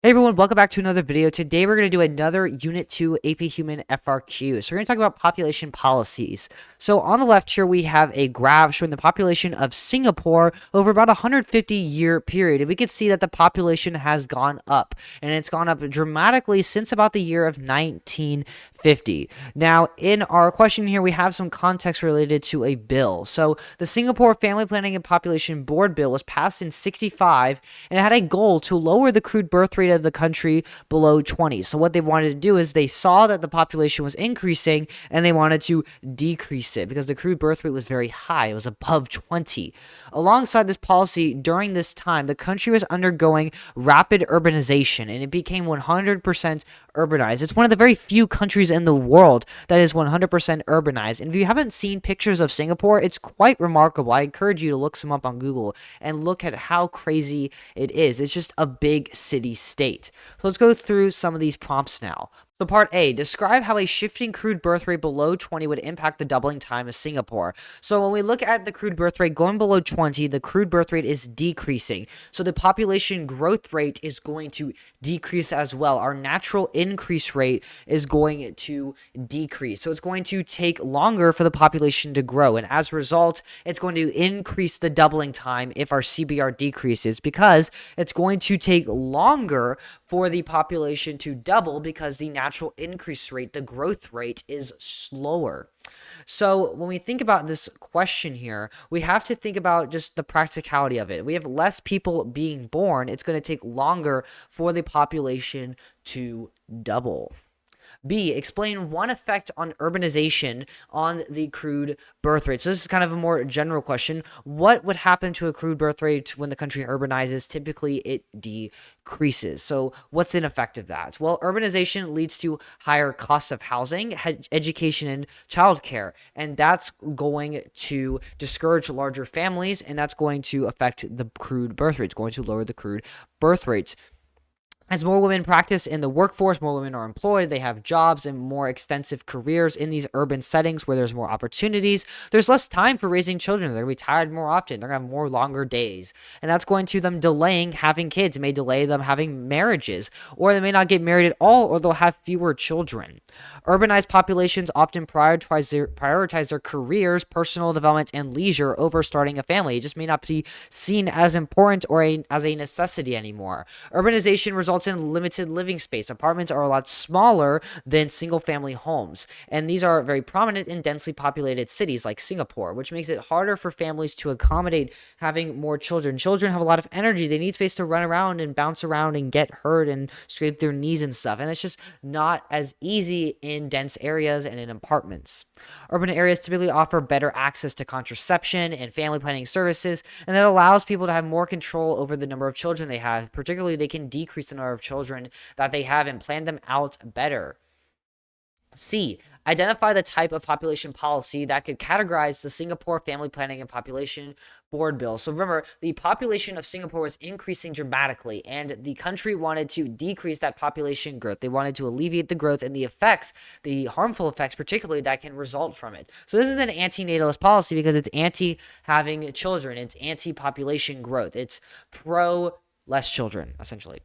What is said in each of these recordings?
Hey everyone, welcome back to another video. Today we're going to do another Unit 2 AP Human FRQ. So we're going to talk about population policies. So on the left here we have a graph showing the population of Singapore over about a 150-year period. And we can see that the population has gone up. And it's gone up dramatically since about the year of 1950. Now, in our question here, we have some context related to a bill. So the Singapore Family Planning and Population Board Bill was passed in 65, and it had a goal to lower the crude birth rate of the country below 20. So what they wanted to do is they saw that the population was increasing and they wanted to decrease it because the crude birth rate was very high. It was above 20. Alongside this policy, during this time, the country was undergoing rapid urbanization and it became 100% urbanized. It's one of the very few countries in the world that is 100% urbanized. And if you haven't seen pictures of Singapore, it's quite remarkable. I encourage you to look some up on Google and look at how crazy it is. It's just a big city state. So let's go through some of these prompts now. So part A, describe how a shifting crude birth rate below 20 would impact the doubling time of Singapore. So when we look at the crude birth rate going below 20, the crude birth rate is decreasing. So the population growth rate is going to decrease as well. Our natural increase rate is going to decrease. So it's going to take longer for the population to grow. And as a result, it's going to increase the doubling time if our CBR decreases because it's going to take longer for the population to double because the natural increase rate, the growth rate, is slower. So when we think about this question here, we have to think about just the practicality of it. We have less people being born. It's going to take longer for the population to double. B, explain one effect on urbanization on the crude birth rate. So this is kind of a more general question. What would happen to a crude birth rate when the country urbanizes? Typically, it decreases. So what's an effect of that? Well, urbanization leads to higher costs of housing, education, and childcare. And that's going to discourage larger families, and that's going to affect the crude birth rate. It's going to lower the crude birth rates. As more women practice in the workforce, more women are employed, they have jobs and more extensive careers in these urban settings where there's more opportunities. There's less time for raising children. They're going to be tired more often. They're going to have more longer days. And that's going to them delaying having kids. It may delay them having marriages. Or they may not get married at all, or they'll have fewer children. Urbanized populations often prioritize their careers, personal development, and leisure over starting a family. It just may not be seen as important or as a necessity anymore. Urbanization results in limited living space. Apartments are a lot smaller than single-family homes, and these are very prominent in densely populated cities like Singapore, which makes it harder for families to accommodate having more children. Children have a lot of energy. They need space to run around and bounce around and get hurt and scrape their knees and stuff, and it's just not as easy in dense areas and in apartments. Urban areas typically offer better access to contraception and family planning services, and that allows people to have more control over the number of children they have. Particularly, they can decrease the number of children that they have and plan them out better. C, identify the type of population policy that could categorize the Singapore Family Planning and Population Board Bill. So remember, the population of Singapore was increasing dramatically, and the country wanted to decrease that population growth. They wanted to alleviate the growth and the effects, the harmful effects particularly, that can result from it. So this is an anti-natalist policy because it's anti-having children. It's anti-population growth. It's pro less children, essentially.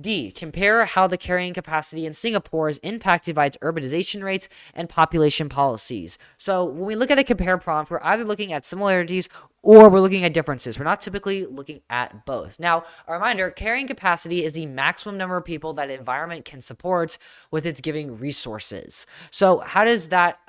D, compare how the carrying capacity in Singapore is impacted by its urbanization rates and population policies. So when we look at a compare prompt, we're either looking at similarities or we're looking at differences. We're not typically looking at both. Now, a reminder, carrying capacity is the maximum number of people that an environment can support with its giving resources. So how does that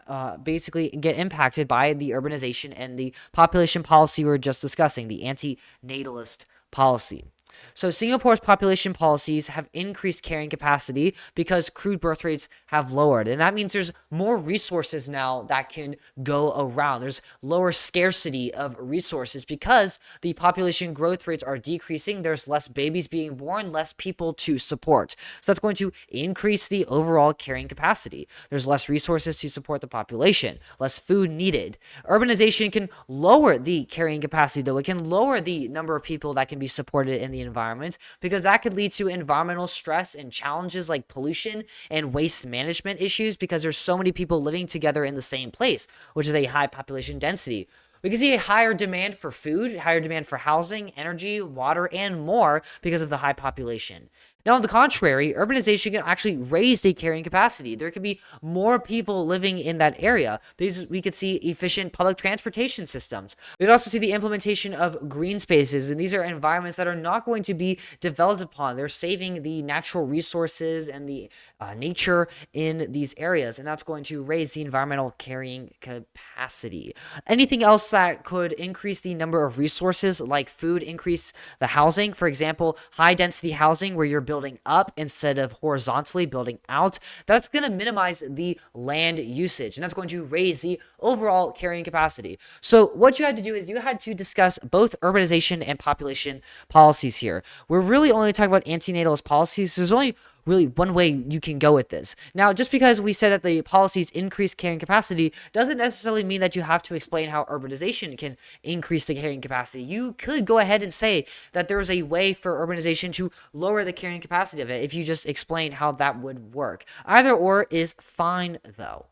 basically get impacted by the urbanization and the population policy we were just discussing, the anti-natalist policy? So Singapore's population policies have increased carrying capacity because crude birth rates have lowered. And that means there's more resources now that can go around. There's lower scarcity of resources because the population growth rates are decreasing. There's less babies being born, less people to support. So that's going to increase the overall carrying capacity. There's less resources to support the population, less food needed. Urbanization can lower the carrying capacity, though. It can lower the number of people that can be supported in the environment because that could lead to environmental stress and challenges like pollution and waste management issues because there's so many people living together in the same place, which is a high population density. We can see a higher demand for food, higher demand for housing, energy, water, and more because of the high population. Now, on the contrary, urbanization can actually raise the carrying capacity. There could be more people living in that area because we could see efficient public transportation systems. We'd also see the implementation of green spaces, and these are environments that are not going to be developed upon. They're saving the natural resources and the nature in these areas, and that's going to raise the environmental carrying capacity. Anything else that could increase the number of resources, like food, increase the housing, for example, high density housing where you're building up instead of horizontally building out, that's going to minimize the land usage, and that's going to raise the overall carrying capacity. So what you had to do is you had to discuss both urbanization and population policies here. We're really only talking about antinatalist policies. So there's only really one way you can go with this. Now, just because we said that the policies increase carrying capacity doesn't necessarily mean that you have to explain how urbanization can increase the carrying capacity. You could go ahead and say that there is a way for urbanization to lower the carrying capacity of it if you just explain how that would work. Either or is fine, though.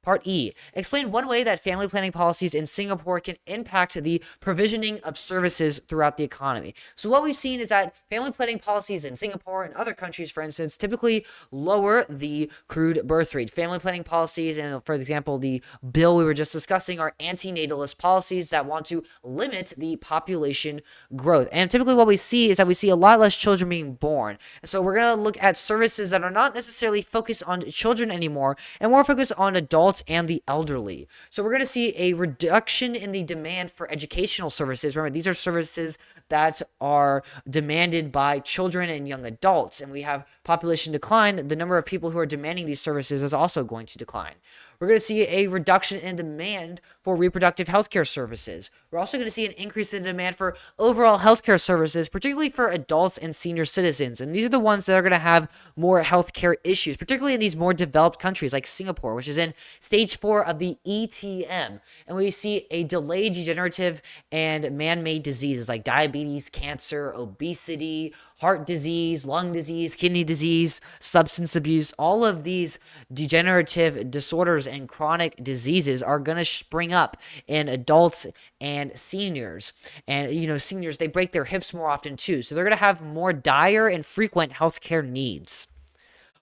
Part E, explain one way that family planning policies in Singapore can impact the provisioning of services throughout the economy. So what we've seen is that family planning policies in Singapore and other countries, for instance, typically lower the crude birth rate. Family planning policies, and for example, the bill we were just discussing, are antinatalist policies that want to limit the population growth. And typically what we see is that we see a lot less children being born. And so we're going to look at services that are not necessarily focused on children anymore and more focused on adults and the elderly. So we're going to see a reduction in the demand for educational services. Remember, these are services that are demanded by children and young adults, and we have population decline. The number of people who are demanding these services is also going to decline. We're going to see a reduction in demand for reproductive healthcare services. We're also going to see an increase in demand for overall healthcare services, particularly for adults and senior citizens. And these are the ones that are going to have more healthcare issues, particularly in these more developed countries like Singapore, which is in stage 4 of the ETM. And we see a delayed degenerative and man-made diseases like diabetes, cancer, obesity, heart disease, lung disease, kidney disease, substance abuse. All of these degenerative disorders and chronic diseases are going to spring up in adults and seniors. And, seniors, they break their hips more often too. So they're going to have more dire and frequent healthcare needs.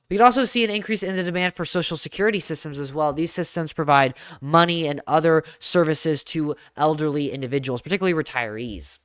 We can also see an increase in the demand for social security systems as well. These systems provide money and other services to elderly individuals, particularly retirees.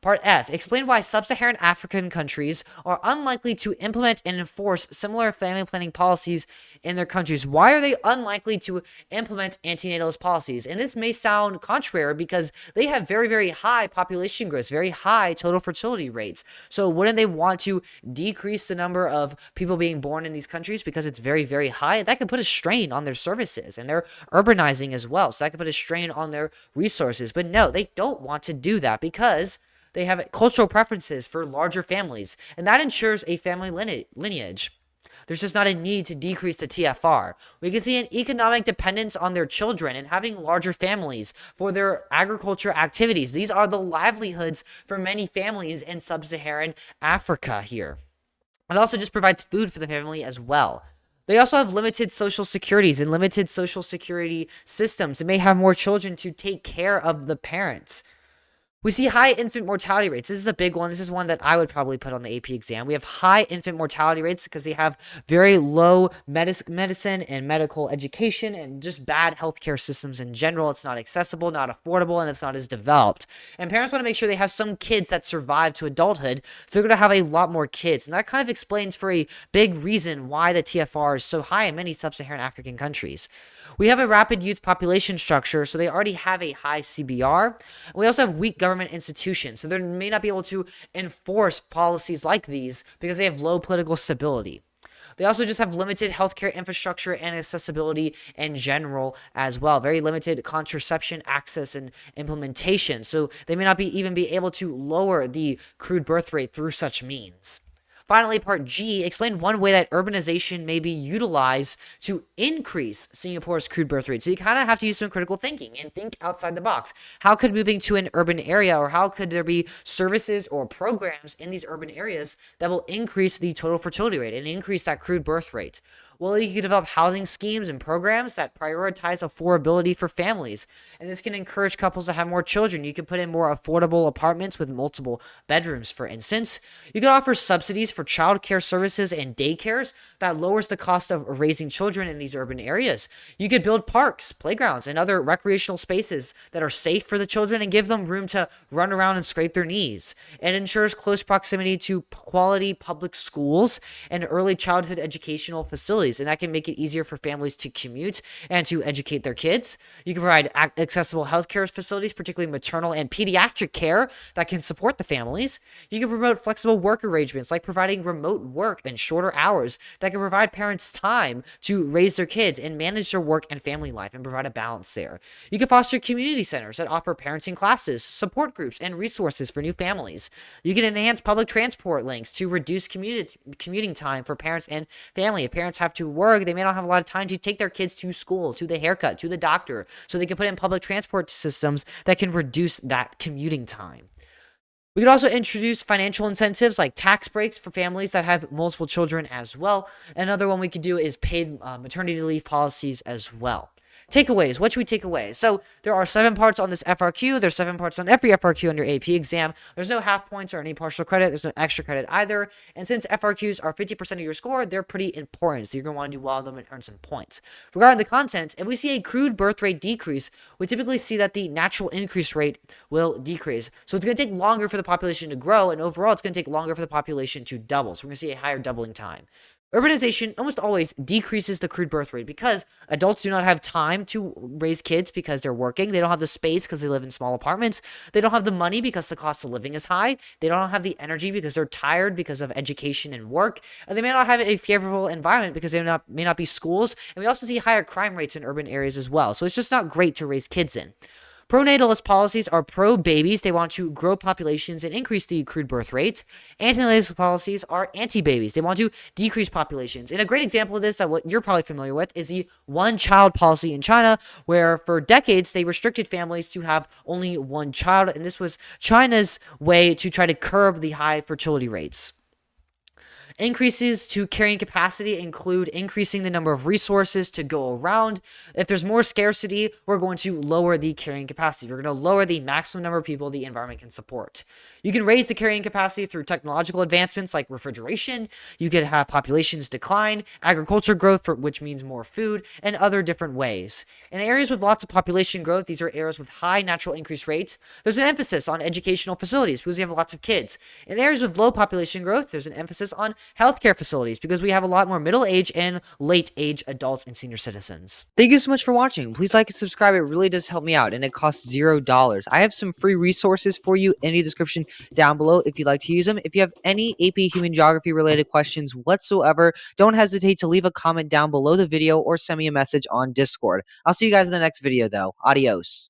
Part F, explain why sub-Saharan African countries are unlikely to implement and enforce similar family planning policies in their countries. Why are they unlikely to implement antinatalist policies? And this may sound contrary because they have very, very high population growth, very high total fertility rates. So wouldn't they want to decrease the number of people being born in these countries because it's very, very high? That could put a strain on their services, and they're urbanizing as well. So that could put a strain on their resources. But no, they don't want to do that because they have cultural preferences for larger families, and that ensures a family lineage. There's just not a need to decrease the TFR. We can see an economic dependence on their children and having larger families for their agriculture activities. These are the livelihoods for many families in sub-Saharan Africa here. It also just provides food for the family as well. They also have limited social securities and limited social security systems. They may have more children to take care of the parents. We see high infant mortality rates. This is a big one. This is one that I would probably put on the AP exam. We have high infant mortality rates because they have very low medicine and medical education and just bad healthcare systems in general. It's not accessible, not affordable, and it's not as developed. And parents want to make sure they have some kids that survive to adulthood, so they're going to have a lot more kids. And that kind of explains for a big reason why the TFR is so high in many sub-Saharan African countries. We have a rapid youth population structure, so they already have a high CBR. We also have weak government institutions, so they may not be able to enforce policies like these because they have low political stability. They also just have limited healthcare infrastructure and accessibility in general as well. Very limited contraception access and implementation, so they may not even be able to lower the crude birth rate through such means. Finally, part G, explain one way that urbanization may be utilized to increase Singapore's crude birth rate. So you kind of have to use some critical thinking and think outside the box. How could moving to an urban area, or how could there be services or programs in these urban areas that will increase the total fertility rate and increase that crude birth rate? Well, you can develop housing schemes and programs that prioritize affordability for families. And this can encourage couples to have more children. You can put in more affordable apartments with multiple bedrooms, for instance. You can offer subsidies for child care services and daycares that lowers the cost of raising children in these urban areas. You could build parks, playgrounds, and other recreational spaces that are safe for the children and give them room to run around and scrape their knees. It ensures close proximity to quality public schools and early childhood educational facilities, and that can make it easier for families to commute and to educate their kids. You can provide accessible healthcare facilities, particularly maternal and pediatric care, that can support the families. You can promote flexible work arrangements like providing remote work and shorter hours that can provide parents time to raise their kids and manage their work and family life and provide a balance there. You can foster community centers that offer parenting classes, support groups, and resources for new families. You can enhance public transport links to reduce commuting time for parents and family. If parents have to work, they may not have a lot of time to take their kids to school, to the haircut, to the doctor, so they can put in public transport systems that can reduce that commuting time. We could also introduce financial incentives like tax breaks for families that have multiple children as well. Another one we could do is paid maternity leave policies as well. Takeaways. What should we take away? So there are 7 parts on this FRQ. There's 7 parts on every FRQ on your AP exam. There's no half points or any partial credit. There's no extra credit either. And since FRQs are 50% of your score, they're pretty important. So you're going to want to do well on them and earn some points. Regarding the content, if we see a crude birth rate decrease, we typically see that the natural increase rate will decrease. So it's going to take longer for the population to grow, and overall it's going to take longer for the population to double. So we're going to see a higher doubling time. Urbanization almost always decreases the crude birth rate because adults do not have time to raise kids because they're working. They don't have the space because they live in small apartments. They don't have the money because the cost of living is high. They don't have the energy because they're tired because of education and work. And they may not have a favorable environment because they may not be schools. And we also see higher crime rates in urban areas as well. So it's just not great to raise kids in. Pronatalist policies are pro-babies. They want to grow populations and increase the crude birth rate. Antinatalist policies are anti-babies. They want to decrease populations. And a great example of this that what you're probably familiar with is the one-child policy in China, where for decades they restricted families to have only one child. And this was China's way to try to curb the high fertility rates. Increases to carrying capacity include increasing the number of resources to go around. If there's more scarcity, we're going to lower the carrying capacity. We're going to lower the maximum number of people the environment can support. You can raise the carrying capacity through technological advancements like refrigeration. You could have populations decline, agriculture growth, which means more food, and other different ways. In areas with lots of population growth, these are areas with high natural increase rates. There's an emphasis on educational facilities because we have lots of kids. In areas with low population growth, there's an emphasis on healthcare facilities because we have a lot more middle-age and late-age adults and senior citizens. Thank you so much for watching. Please like and subscribe. It really does help me out, and it costs $0. I have some free resources for you in the description down below if you'd like to use them. If you have any AP Human Geography related questions whatsoever, don't hesitate to leave a comment down below the video or send me a message on Discord. I'll see you guys in the next video, though. Adios.